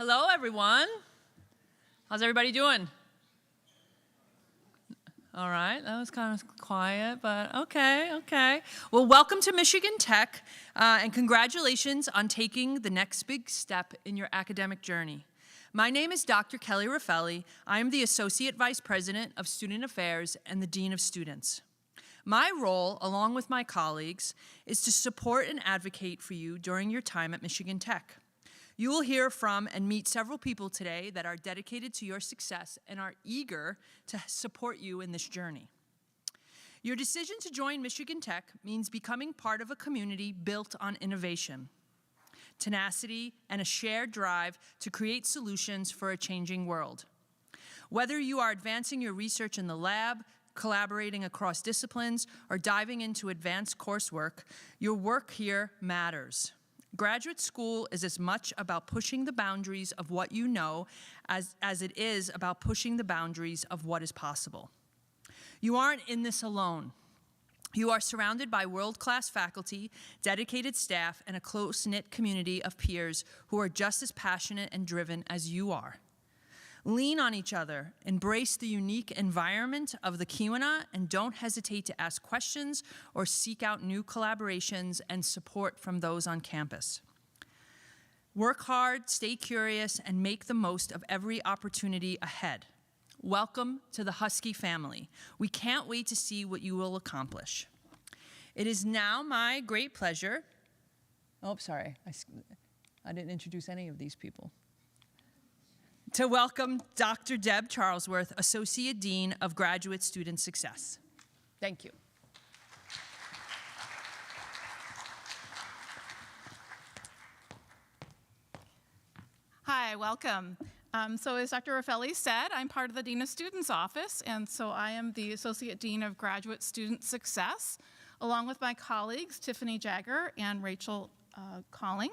Hello, everyone. How's everybody doing? All right, that was kind of quiet, but okay. Well, welcome to Michigan Tech, and congratulations on taking the next big step in your academic journey. My name is Dr. Kelly Raffelli. I am the Associate Vice President of Student Affairs and the Dean of Students. My role, along with my colleagues, is to support and advocate for you during your time at Michigan Tech. You will hear from and meet several people today that are dedicated to your success and are eager to support you in this journey. Your decision to join Michigan Tech means becoming part of a community built on innovation, tenacity, and a shared drive to create solutions for a changing world. Whether you are advancing your research in the lab, collaborating across disciplines, or diving into advanced coursework, your work here matters. Graduate school is as much about pushing the boundaries of what you know as it is about pushing the boundaries of what is possible. You aren't in this alone. You are surrounded by world-class faculty, dedicated staff, and a close-knit community of peers who are just as passionate and driven as you are. Lean on each other, embrace the unique environment of the Keweenaw, and don't hesitate to ask questions or seek out new collaborations and support from those on campus. Work hard, stay curious, and make the most of every opportunity ahead. Welcome to the Husky family. We can't wait to see what you will accomplish. It is now my great pleasure. Oh, sorry, I didn't introduce any of these people. To welcome Dr. Deb Charlesworth, Associate Dean of Graduate Student Success. Thank you. Hi, welcome. So as Dr. Raffelli said, I'm part of the Dean of Students office, and so I am the Associate Dean of Graduate Student Success, along with my colleagues, Tiffany Jagger and Rachel Calling.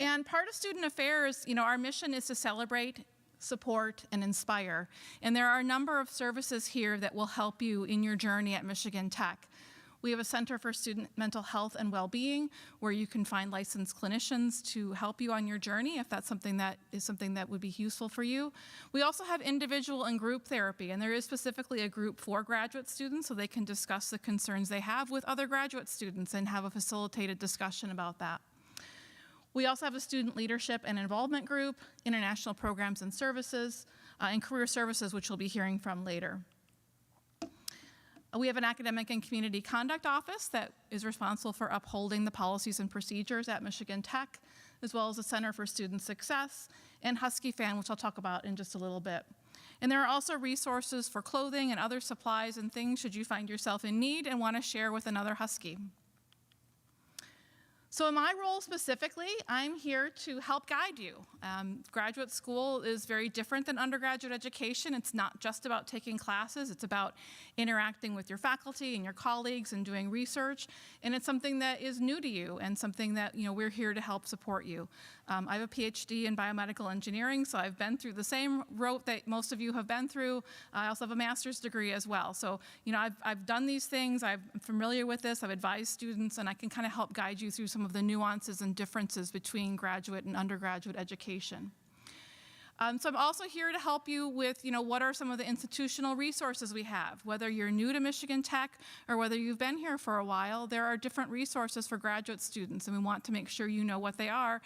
And part of Student Affairs, our mission is to celebrate, support, and inspire. And there are a number of services here that will help you in your journey at Michigan Tech. We have a Center for Student Mental Health and Well-Being, where you can find licensed clinicians to help you on your journey if that's something that would be useful for you. We also have individual and group therapy, and there is specifically a group for graduate students so they can discuss the concerns they have with other graduate students and have a facilitated discussion about that. We also have a student leadership and involvement group, international programs and services, and career services, which you'll be hearing from later. We have an academic and community conduct office that is responsible for upholding the policies and procedures at Michigan Tech, as well as a Center for Student Success, and Husky Fan, which I'll talk about in just a little bit. And there are also resources for clothing and other supplies and things should you find yourself in need and want to share with another Husky. So in my role specifically, I'm here to help guide you. Graduate school is very different than undergraduate education. It's not just about taking classes. It's about interacting with your faculty and your colleagues and doing research. And it's something that is new to you and something that we're here to help support you. I have a PhD in biomedical engineering, so I've been through the same route that most of you have been through. I also have a master's degree as well. So I've done these things. I'm familiar with this. I've advised students, and I can kind of help guide you through some of the nuances and differences between graduate and undergraduate education. So I'm also here to help you with, what are some of the institutional resources we have. Whether you're new to Michigan Tech or whether you've been here for a while, there are different resources for graduate students, and we want to make sure you know what they are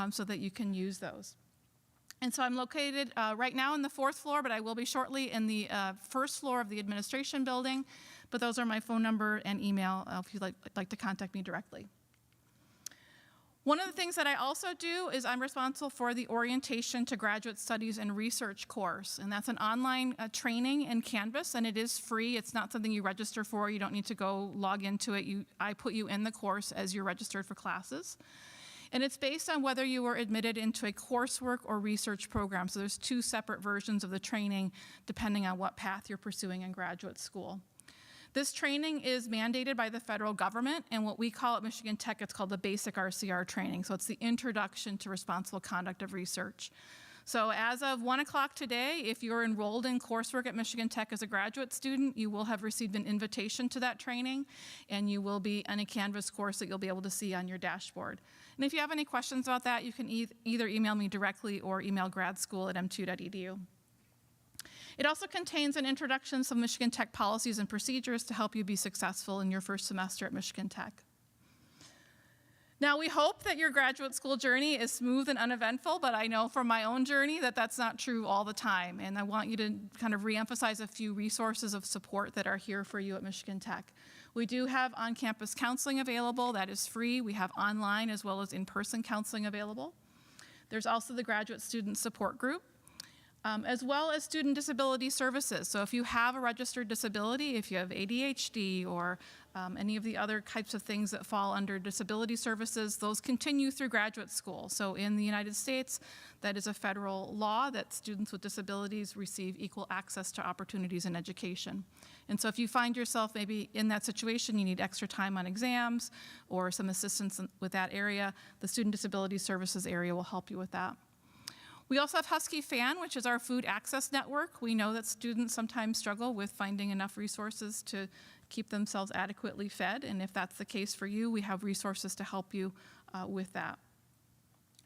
so that you can use those. And so I'm located right now in the 4th floor, but I will be shortly in the 1st floor of the administration building. But those are my phone number and email if you'd like to contact me directly. One of the things that I also do is I'm responsible for the Orientation to Graduate Studies and Research course, and that's an online training in Canvas, and it is free. It's not something you register for. You don't need to go log into it. I put you in the course as you're registered for classes. And it's based on whether you were admitted into a coursework or research program. So there's 2 separate versions of the training depending on what path you're pursuing in graduate school. This training is mandated by the federal government, and what we call at Michigan Tech, it's called the basic RCR training. So it's the introduction to responsible conduct of research. So as of 1 o'clock today, if you're enrolled in coursework at Michigan Tech as a graduate student, you will have received an invitation to that training, and you will be in a Canvas course that you'll be able to see on your dashboard. And if you have any questions about that, you can either email me directly or email gradschool@mtu.edu. It also contains an introduction to some Michigan Tech policies and procedures to help you be successful in your first semester at Michigan Tech. Now, we hope that your graduate school journey is smooth and uneventful, but I know from my own journey that that's not true all the time. And I want you to kind of reemphasize a few resources of support that are here for you at Michigan Tech. We do have on-campus counseling available. That is free. We have online as well as in-person counseling available. There's also the Graduate Student Support Group, as well as student disability services. So if you have a registered disability, if you have ADHD or any of the other types of things that fall under disability services, those continue through graduate school. So in the United States, that is a federal law that students with disabilities receive equal access to opportunities in education. And so if you find yourself maybe in that situation, you need extra time on exams or some assistance with that area, the Student Disability Services area will help you with that. We also have Husky Fan, which is our food access network. We know that students sometimes struggle with finding enough resources to keep themselves adequately fed, and if that's the case for you, we have resources to help you with that.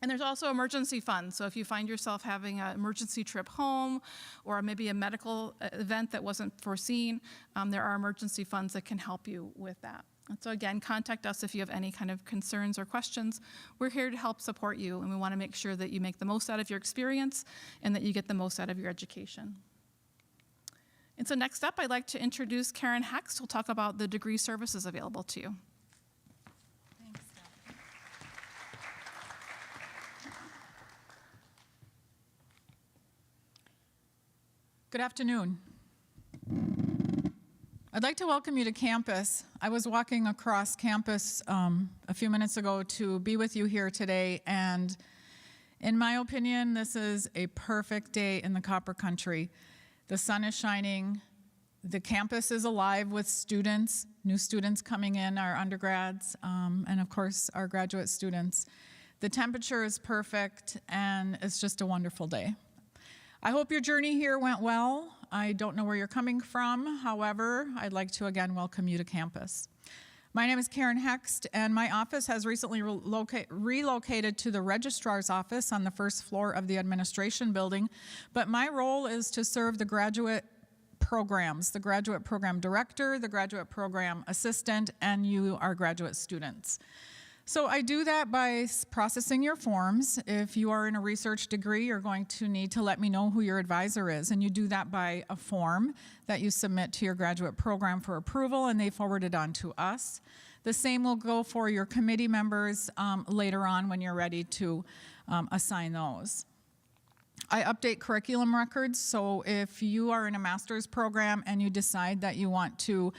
And there's also emergency funds, so if you find yourself having an emergency trip home or maybe a medical event that wasn't foreseen, there are emergency funds that can help you with that. And so again, contact us if you have any kind of concerns or questions. We're here to help support you, and we want to make sure that you make the most out of your experience and that you get the most out of your education. And so next up, I'd like to introduce Karen Hext, who'll talk about the degree services available to you. Thanks, Stephanie. Good afternoon. I'd like to welcome you to campus. I was walking across campus a few minutes ago to be with you here today, and in my opinion, this is a perfect day in the Copper Country. The sun is shining, the campus is alive with students, new students coming in, our undergrads, and of course our graduate students. The temperature is perfect, and it's just a wonderful day. I hope your journey here went well. I don't know where you're coming from. However, I'd like to again welcome you to campus. My name is Karen Hext, and my office has recently relocated to the registrar's office on the first floor of the administration building, but my role is to serve the graduate programs, the graduate program director, the graduate program assistant, and you, our graduate students. So I do that by processing your forms. If you are in a research degree, you're going to need to let me know who your advisor is, and you do that by a form that you submit to your graduate program for approval, and they forward it on to us. The same will go for your committee members later on when you're ready to assign those. I update curriculum records, so if you are in a master's program and you decide that you want to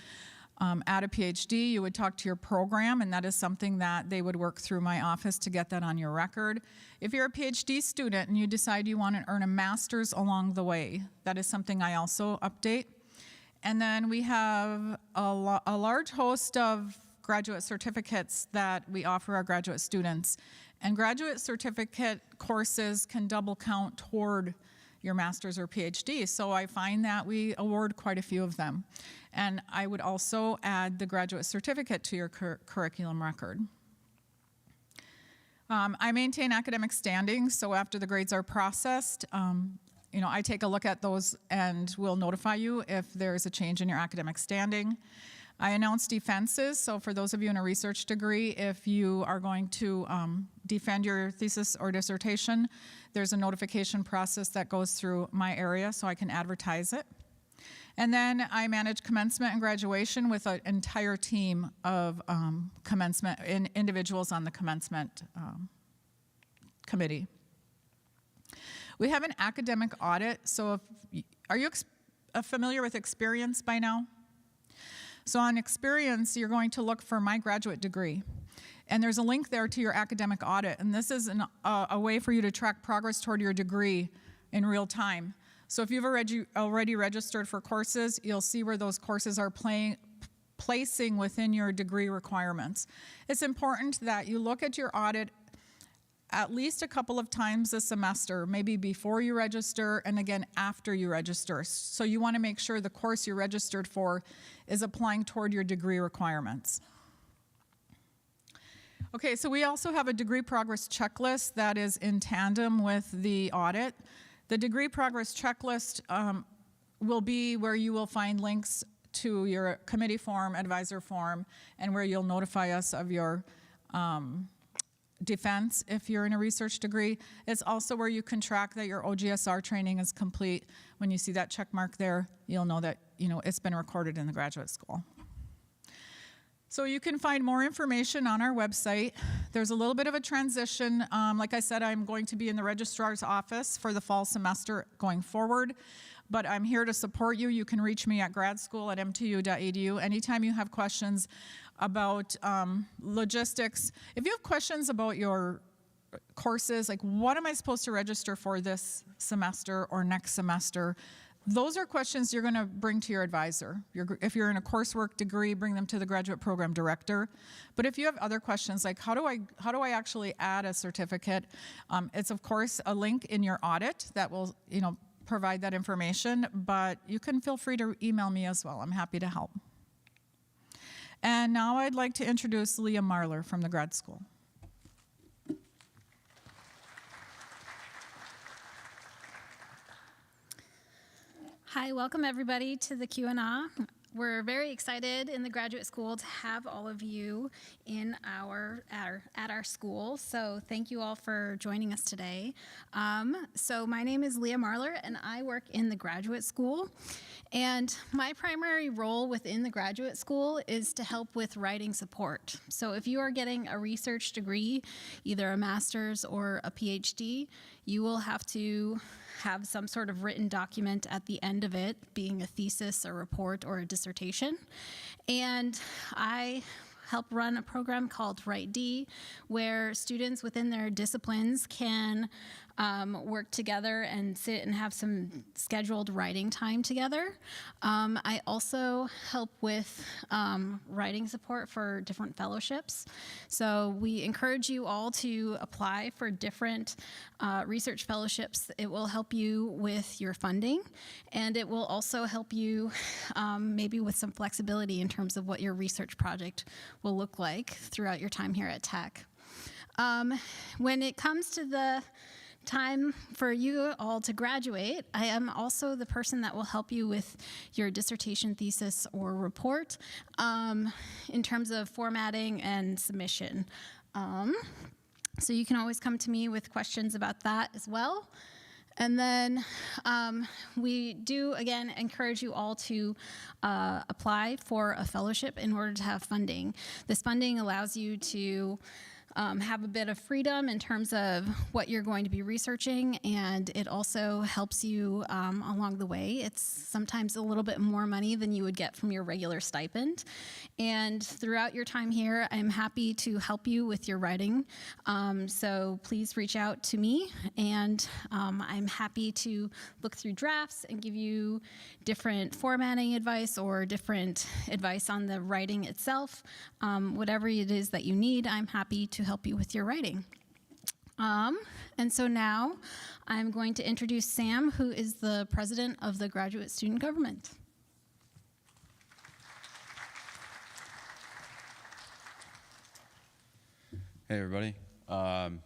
add a PhD, you would talk to your program, and that is something that they would work through my office to get that on your record. If you're a PhD student and you decide you want to earn a master's along the way, that is something I also update. And then we have a large host of graduate certificates that we offer our graduate students. And graduate certificate courses can double count toward your master's or PhD, so I find that we award quite a few of them. And I would also add the graduate certificate to your curriculum record. I maintain academic standing, so after the grades are processed, I take a look at those and will notify you if there's a change in your academic standing. I announce defenses, so for those of you in a research degree, if you are going to defend your thesis or dissertation, there's a notification process that goes through my area so I can advertise it. And then I manage commencement and graduation with an entire team of commencement individuals on the commencement committee. We have an academic audit, so are you familiar with Experience by now? So on Experience, you're going to look for My Graduate Degree. And there's a link there to your academic audit. And this is a way for you to track progress toward your degree in real time. So if you've already registered for courses, you'll see where those courses are placing within your degree requirements. It's important that you look at your audit at least a couple of times a semester, maybe before you register and again after you register. So you want to make sure the course you're registered for is applying toward your degree requirements. Okay, so we also have a degree progress checklist that is in tandem with the audit. The degree progress checklist will be where you will find links to your committee form, advisor form, and where you'll notify us of your defense if you're in a research degree. It's also where you can track that your OGSR training is complete. When you see that check mark there, you'll know that it's been recorded in the graduate school. So you can find more information on our website. There's a little bit of a transition. Like I said, I'm going to be in the registrar's office for the fall semester going forward, but I'm here to support you. You can reach me at gradschool@mtu.edu anytime you have questions about logistics. If you have questions about your courses, like what am I supposed to register for this semester or next semester, those are questions you're going to bring to your advisor. If you're in a coursework degree, bring them to the graduate program director. But if you have other questions like how do I actually add a certificate, it's of course a link in your audit that will provide that information. But you can feel free to email me as well. I'm happy to help. And now I'd like to introduce Leah Marler from the grad school. Hi, welcome everybody to the Q&A. We're very excited in the graduate school to have all of you in at our school. So thank you all for joining us today. So my name is Leah Marler and I work in the graduate school. And my primary role within the graduate school is to help with writing support. So if you are getting a research degree, either a master's or a PhD, you will have to have some sort of written document at the end of it, being a thesis, a report, or a dissertation. And I help run a program called Write-D, where students within their disciplines can work together and sit and have some scheduled writing time together. I also help with writing support for different fellowships. So we encourage you all to apply for different research fellowships. It will help you with your funding, and it will also help you maybe with some flexibility in terms of what your research project will look like throughout your time here at Tech. When it comes to the time for you all to graduate, I am also the person that will help you with your dissertation, thesis, or report in terms of formatting and submission. So you can always come to me with questions about that as well. And then we do, again, encourage you all to apply for a fellowship in order to have funding. This funding allows you to have a bit of freedom in terms of what you're going to be researching, and it also helps you along the way. It's sometimes a little bit more money than you would get from your regular stipend. And throughout your time here, I'm happy to help you with your writing. So please reach out to me, and I'm happy to look through drafts and give you different formatting advice or different advice on the writing itself. Whatever it is that you need, I'm happy to help you with your writing. And so now I'm going to introduce Sam, who is the president of the Graduate Student Government. Hey everybody, I'm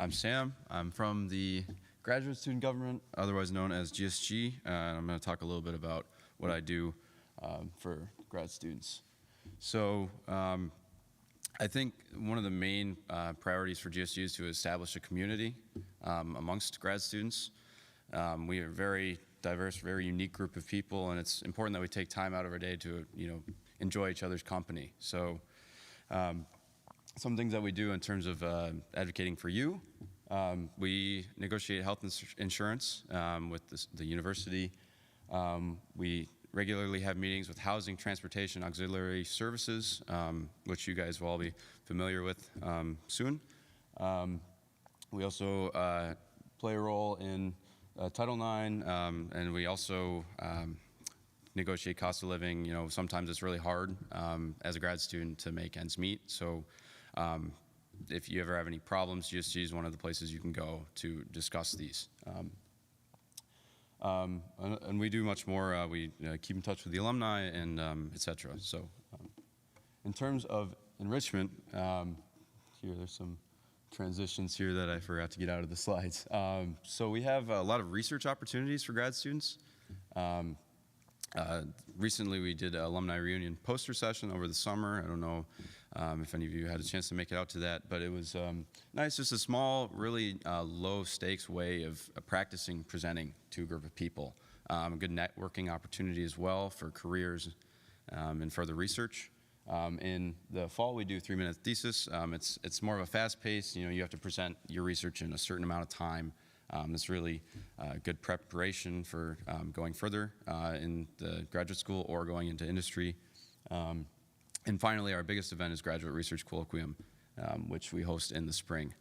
Sam. I'm from the Graduate Student Government, otherwise known as GSG, and I'm going to talk a little bit about what I do for grad students. So I think one of the main priorities for GSG is to establish a community amongst grad students. We are a very diverse, very unique group of people, and it's important that we take time out of our day to, enjoy each other's company. So some things that we do in terms of advocating for you, we negotiate health insurance with the university. We regularly have meetings with housing, transportation, auxiliary services, which you guys will all be familiar with soon. We also play a role in Title IX, and we also negotiate cost of living. Sometimes it's really hard as a grad student to make ends meet. So if you ever have any problems, GSG is one of the places you can go to discuss these. And we do much more. We keep in touch with the alumni and et cetera. So in terms of enrichment, here there's some transitions here that I forgot to get out of the slides. So we have a lot of research opportunities for grad students. Recently we did an alumni reunion poster session over the summer. I don't know if any of you had a chance to make it out to that, but it was nice, just a small, really low stakes way of practicing presenting to a group of people. A good networking opportunity as well for careers and further research. In the fall, we do 3-minute thesis. It's more of a fast pace. You have to present your research in a certain amount of time. It's really good preparation for going further in the graduate school or going into industry. And finally, our biggest event is Graduate Research Colloquium, which we host in the spring.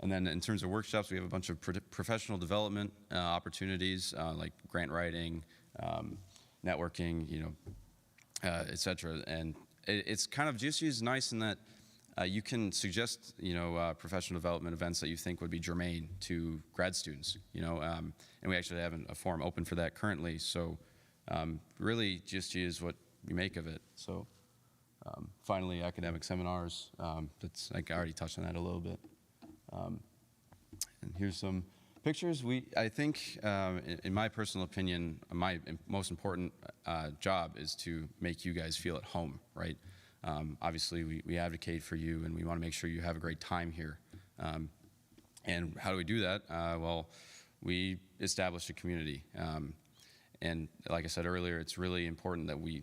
And then in terms of workshops, we have a bunch of professional development opportunities like grant writing, networking, et cetera. And it's kind of, GSG is nice in that you can suggest, professional development events that you think would be germane to grad students, and we actually have a forum open for that currently. So really, GSG is what we make of it. So finally, academic seminars. That's, I already touched on that a little bit. And here's some pictures. I think, in my personal opinion, my most important job is to make you guys feel at home, right? Obviously, we advocate for you, and we want to make sure you have a great time here. And how do we do that? Well, we establish a community. And like I said earlier, it's really important that we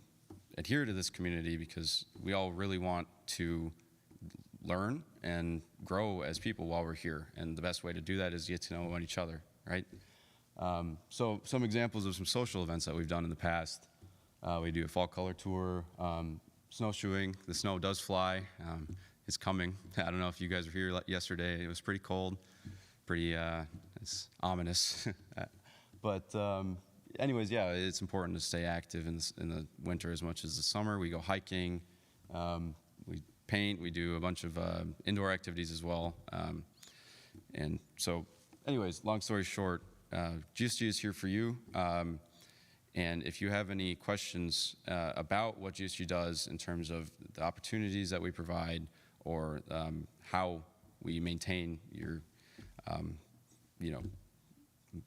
adhere to this community because we all really want to learn and grow as people while we're here. And the best way to do that is get to know each other, right? So some examples of some social events that we've done in the past. We do a fall color tour, snowshoeing. The snow does fly. It's coming. I don't know if you guys were here yesterday. It was pretty cold, pretty it's ominous. But anyways, yeah, it's important to stay active in the winter as much as the summer. We go hiking. We paint. We do a bunch of indoor activities as well. And so, anyways, long story short, GSG is here for you. And if you have any questions about what GSG does in terms of the opportunities that we provide or how we maintain your,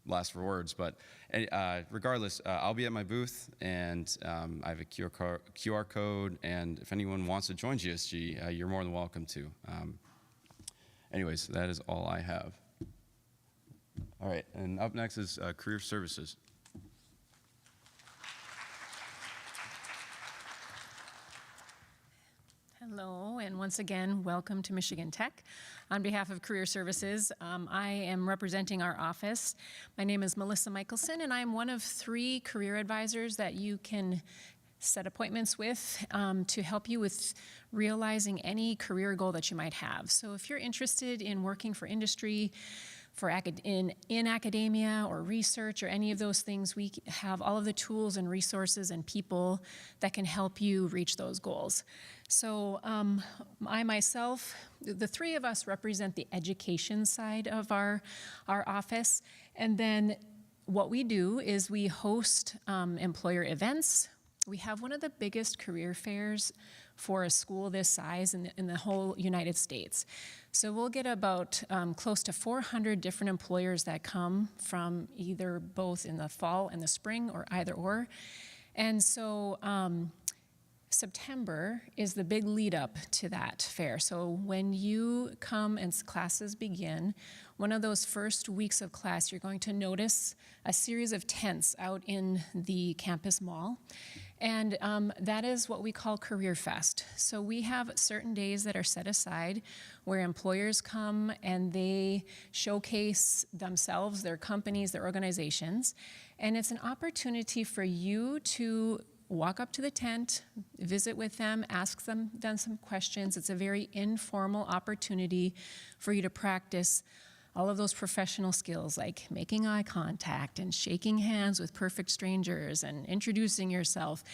last for words, but regardless, I'll be at my booth, and I have a QR code, and if anyone wants to join GSG, you're more than welcome to. Anyways, that is all I have. All right, and up next is Career Services. Hello, and once again, welcome to Michigan Tech. On behalf of Career Services, I am representing our office. My name is Melissa Michelson, and I'm one of 3 career advisors that you can set appointments with to help you with realizing any career goal that you might have. So if you're interested in working for industry, in academia or research or any of those things, we have all of the tools and resources and people that can help you reach those goals. So I myself, the 3 of us represent the education side of our office. And then what we do is we host employer events. We have one of the biggest career fairs for a school this size in the whole United States. So we'll get about close to 400 different employers that come from either both in the fall and the spring or either or. And so September is the big lead up to that fair. So when you come and classes begin, one of those first weeks of class, you're going to notice a series of tents out in the campus mall. And that is what we call Career Fest. So we have certain days that are set aside where employers come and they showcase themselves, their companies, their organizations. And it's an opportunity for you to walk up to the tent, visit with them, ask them some questions. It's a very informal opportunity for you to practice all of those professional skills like making eye contact and shaking hands with perfect strangers and introducing yourself.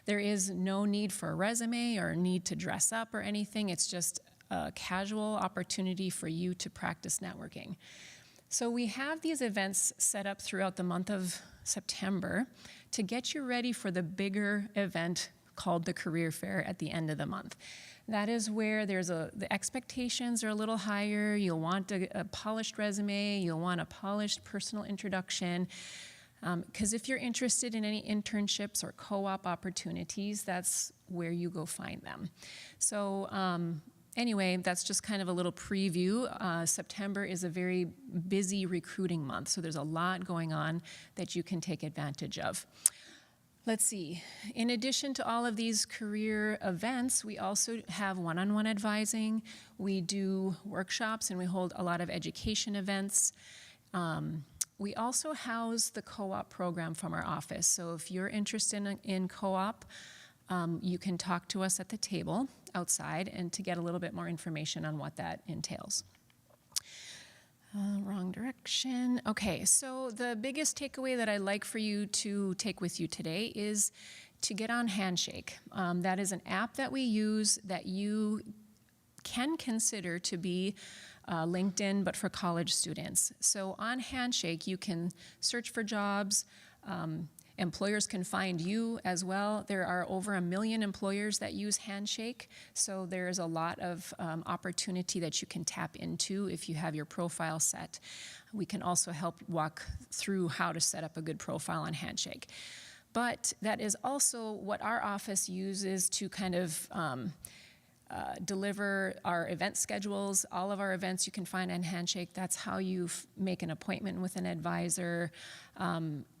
There is no need for a resume or need to dress up or anything. It's just a casual opportunity for you to practice networking. So we have these events set up throughout the month of September to get you ready for the bigger event called the Career Fair at the end of the month. That is where the expectations are a little higher. You'll want a polished resume. You'll want a polished personal introduction. Because if you're interested in any internships or co-op opportunities, that's where you go find them. So anyway, that's just kind of a little preview. September is a very busy recruiting month, so there's a lot going on that you can take advantage of. Let's see. In addition to all of these career events, we also have one-on-one advising. We do workshops and we hold a lot of education events. We also house the co-op program from our office. So if you're interested in co-op, you can talk to us at the table outside and to get a little bit more information on what that entails. Wrong direction. Okay, so the biggest takeaway that I'd like for you to take with you today is to get on Handshake. That is an app that we use that you can consider to be LinkedIn, but for college students. So on Handshake, you can search for jobs. Employers can find you as well. There are over 1 million employers that use Handshake, so there's a lot of opportunity that you can tap into if you have your profile set. We can also help walk through how to set up a good profile on Handshake. But that is also what our office uses to kind of deliver our event schedules. All of our events you can find on Handshake. That's how you make an appointment with an advisor.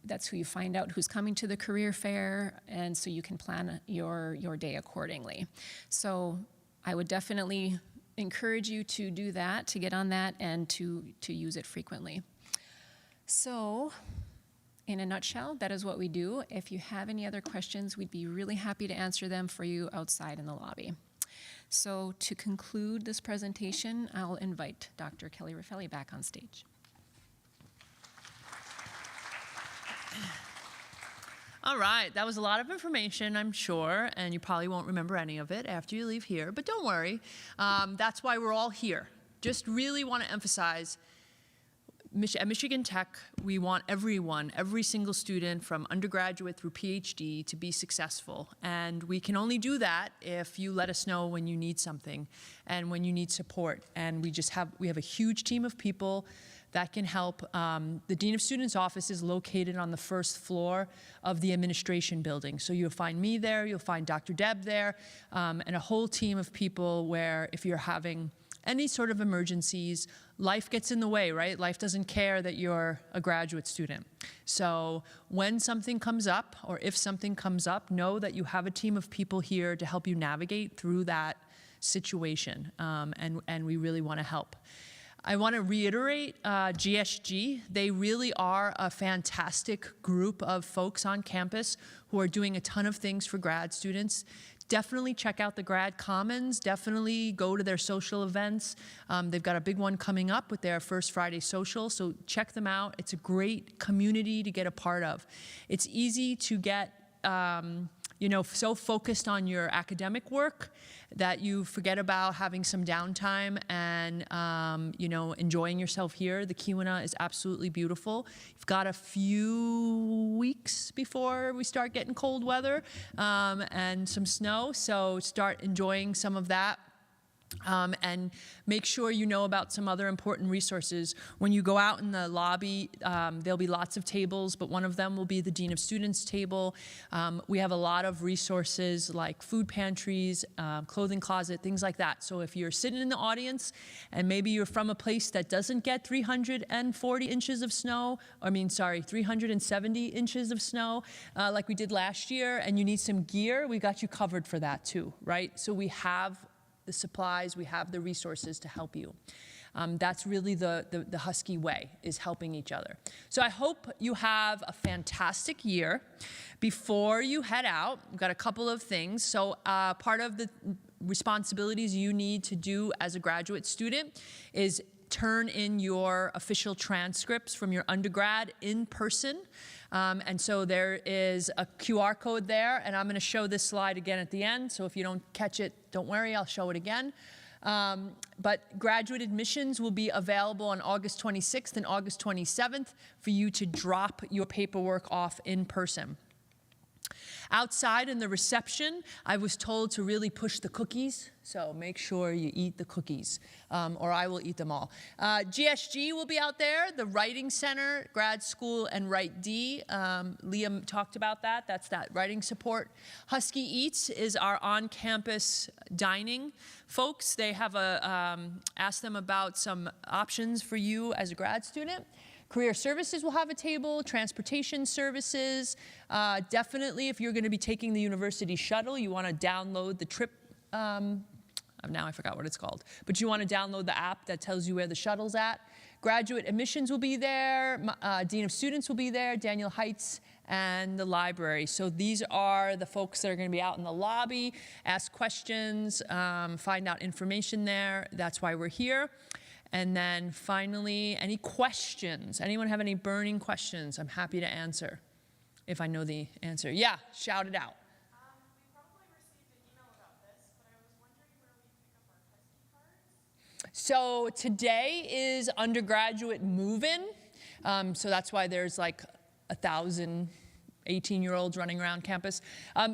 That's who you find out who's coming to the career fair, and so you can plan your day accordingly. So I would definitely encourage you to do that, to get on that, and to use it frequently. So in a nutshell, that is what we do. If you have any other questions, we'd be really happy to answer them for you outside in the lobby. So to conclude this presentation, I'll invite Dr. Kelly Raffelli back on stage. All right, that was a lot of information, I'm sure, and you probably won't remember any of it after you leave here, but don't worry. That's why we're all here. Just really want to emphasize, at Michigan Tech, we want everyone, every single student from undergraduate through PhD to be successful. And we can only do that if you let us know when you need something and when you need support. And we have a huge team of people that can help. The Dean of Students' office is located on the first floor of the administration building. So you'll find me there, you'll find Dr. Deb there, and a whole team of people where if you're having any sort of emergencies, life gets in the way, right? Life doesn't care that you're a graduate student. So when something comes up, or if something comes up, know that you have a team of people here to help you navigate through that situation, and we really want to help. I want to reiterate GSG. They really are a fantastic group of folks on campus who are doing a ton of things for grad students. Definitely check out the Grad Commons. Definitely go to their social events. They've got a big one coming up with their First Friday Social, so check them out. It's a great community to get a part of. It's easy to get so focused on your academic work that you forget about having some downtime and, enjoying yourself here. The Kiwanis is absolutely beautiful. You've got a few weeks before we start getting cold weather and some snow, so start enjoying some of that. And make sure you know about some other important resources. When you go out in the lobby, there'll be lots of tables, but one of them will be the Dean of Students table. We have a lot of resources like food pantries, clothing closet, things like that. So if you're sitting in the audience and maybe you're from a place that doesn't get 340 inches of snow, 370 inches of snow, like we did last year, and you need some gear, we got you covered for that too, right? So we have the supplies, we have the resources to help you. That's really the Husky way, is helping each other. So I hope you have a fantastic year. Before you head out, we've got a couple of things. So part of the responsibilities you need to do as a graduate student is turn in your official transcripts from your undergrad in person. And so there is a QR code there, and I'm going to show this slide again at the end. So if you don't catch it, don't worry, I'll show it again. But graduate admissions will be available on August 26th and August 27th for you to drop your paperwork off in person. Outside in the reception, I was told to really push the cookies, so make sure you eat the cookies, or I will eat them all. GSG will be out there, the Writing Center, Grad School, and Write D. Liam talked about that. That's that writing support. Husky Eats is our on-campus dining folks. They have asked them about some options for you as a grad student. Career Services will have a table, transportation services. Definitely, if you're going to be taking the university shuttle, you want to download the trip. Now I forgot what it's called. But you want to download the app that tells you where the shuttle's at. Graduate admissions will be there. Dean of Students will be there. Daniel Heights and the library. So these are the folks that are going to be out in the lobby, ask questions, find out information there. That's why we're here. And then finally, any questions? Anyone have any burning questions? I'm happy to answer if I know the answer. Yeah, shout it out. We probably received an email about this, but I was wondering where we pick up our Husky cards. So today is undergraduate move-in. So that's why there's like 1,000 18-year-olds running around campus.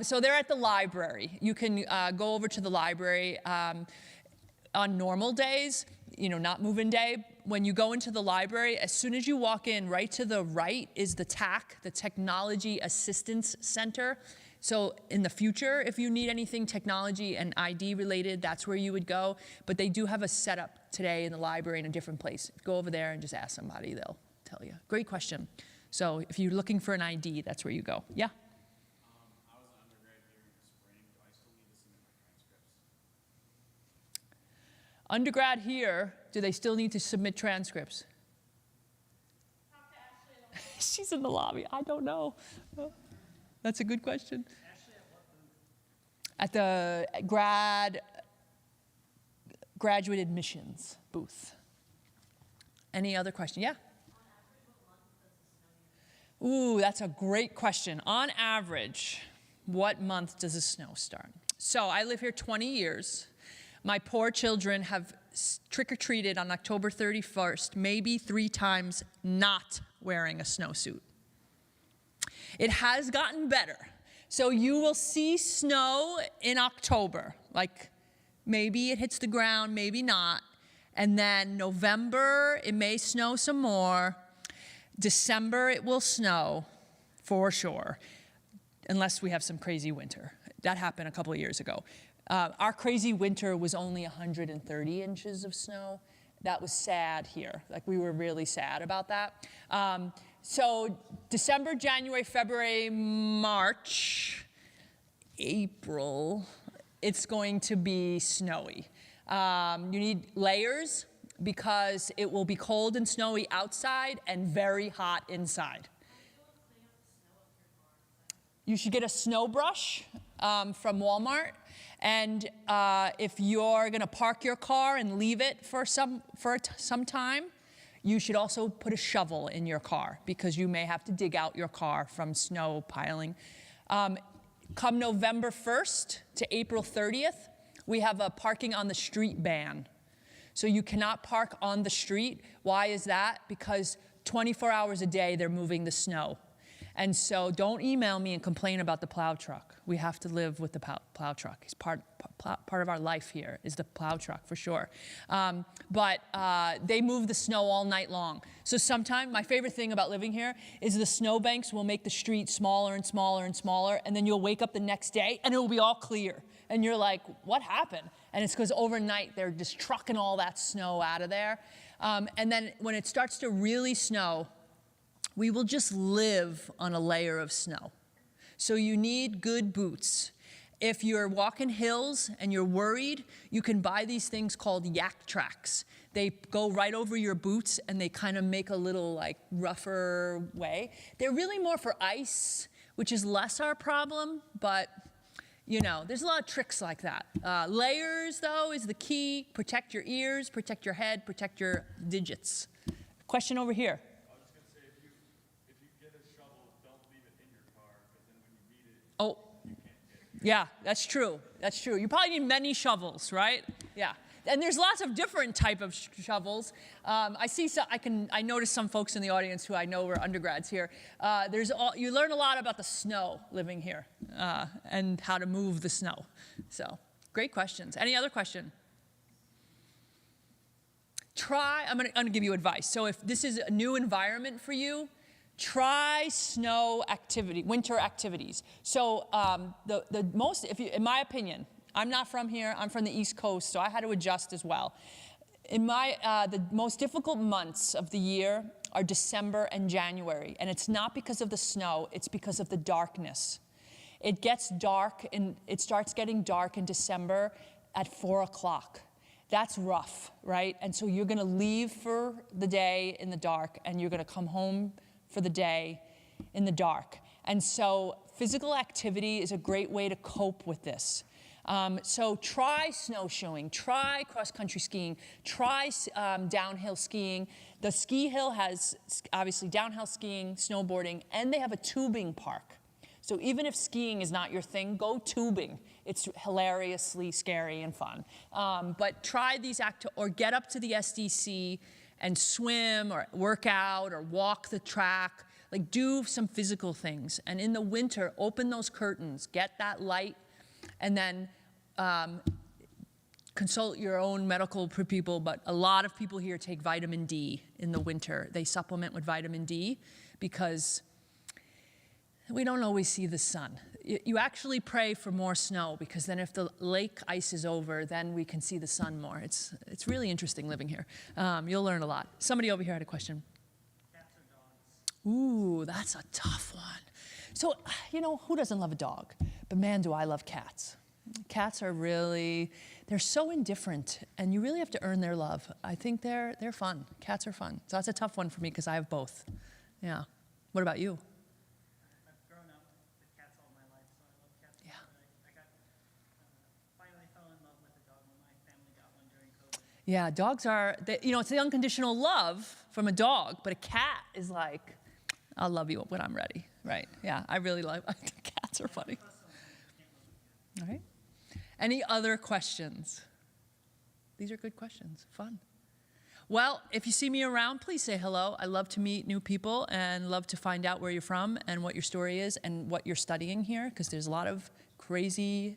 So they're at the library. You can go over to the library on normal days. Not move-in day, when you go into the library, as soon as you walk in, right to the right is the TAC, the Technology Assistance Center. So in the future, if you need anything technology and ID related, that's where you would go. But they do have a setup today in the library in a different place. Go over there and just ask somebody, they'll tell you. Great question. So if you're looking for an ID, that's where you go. Yeah? I was an undergrad here in the spring. Do I still need to submit my transcripts? Undergrad here, do they still need to submit transcripts? She's in the lobby. I don't know. That's a good question. At the graduate admissions booth. Any other question? Yeah? Ooh, that's a great question. On average, what month does the snow start? So I live here 20 years. My poor children have trick-or-treated on October 31st, maybe 3 times not wearing a snowsuit. It has gotten better. So you will see snow in October. Like maybe it hits the ground, maybe not. And then November, it may snow some more. December, it will snow for sure, unless we have some crazy winter. That happened a couple of years ago. Our crazy winter was only 130 inches of snow. That was sad here. Like we were really sad about that. So December, January, February, March, April, it's going to be snowy. You need layers because it will be cold and snowy outside and very hot inside. You should get a snow brush from Walmart. And if you're going to park your car and leave it for some time, you should also put a shovel in your car because you may have to dig out your car from snow piling. Come November 1st to April 30th, we have a parking on the street ban. So you cannot park on the street. Why is that? Because 24 hours a day, they're moving the snow. And so don't email me and complain about the plow truck. We have to live with the plow truck. It's part of our life here is the plow truck for sure. But they move the snow all night long. So sometimes my favorite thing about living here is the snowbanks will make the street smaller and smaller and smaller, and then you'll wake up the next day and it will be all clear. And you're like, what happened? And it's because overnight they're just trucking all that snow out of there. And then when it starts to really snow, we will just live on a layer of snow. So you need good boots. If you're walking hills and you're worried, you can buy these things called yak tracks. They go right over your boots and they kind of make a little like rougher way. They're really more for ice, which is less our problem, but you know, there's a lot of tricks like that. Layers though is the key. Protect your ears, protect your head, protect your digits. Question over here. Oh, yeah, that's true. That's true. You probably need many shovels, right? Yeah. and there's lots of different type of shovels. I noticed some folks in the audience who I know were undergrads here. You learn a lot about the snow living here and how to move the snow. So great questions. Any other question? I'm gonna give you advice. So if this is a new environment for you, try winter activities. So in my opinion, I'm not from here, I'm from the East Coast, so I had to adjust as well. The most difficult months of the year are December and January, and it's not because of the snow, it's because of the darkness. It gets dark, and it starts getting dark in December at 4 o'clock. That's rough, right? And so you're gonna leave for the day in the dark, and you're gonna come home for the day in the dark. And so physical activity is a great way to cope with this. So try snowshoeing, try cross-country skiing, try downhill skiing. The ski hill has obviously downhill skiing, snowboarding, and they have a tubing park. So even if skiing is not your thing, go tubing. It's hilariously scary and fun. But try these or get up to the SDC and swim or work out or walk the track, like do some physical things. And in the winter, open those curtains, get that light, and then consult your own medical people, but a lot of people here take vitamin D in the winter. They supplement with vitamin D because we don't always see the sun. You actually pray for more snow because then if the lake ice is over, then we can see the sun more. It's really interesting living here. You'll learn a lot. Somebody over here had a question. Cats or dogs? Ooh, that's a tough one. So, who doesn't love a dog? But man, do I love cats. Cats are they're so indifferent, and you really have to earn their love. I think they're fun. Cats are fun. So that's a tough one for me because I have both. Yeah. What about you? I've grown up with cats all my life, so I love cats. Yeah. Finally fell in love with a dog when my family got one during COVID. Yeah, dogs it's the unconditional love from a dog, but a cat is like, I'll love you when I'm ready, right? Yeah, I think cats are funny. All right. Any other questions? These are good questions, fun. Well, if you see me around, please say hello. I love to meet new people and love to find out where you're from and what your story is and what you're studying here, because there's a lot of crazy,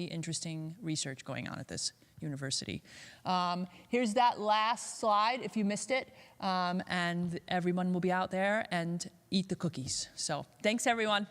interesting research going on at this university. Here's that last slide if you missed it, and everyone will be out there and eat the cookies. So thanks, everyone.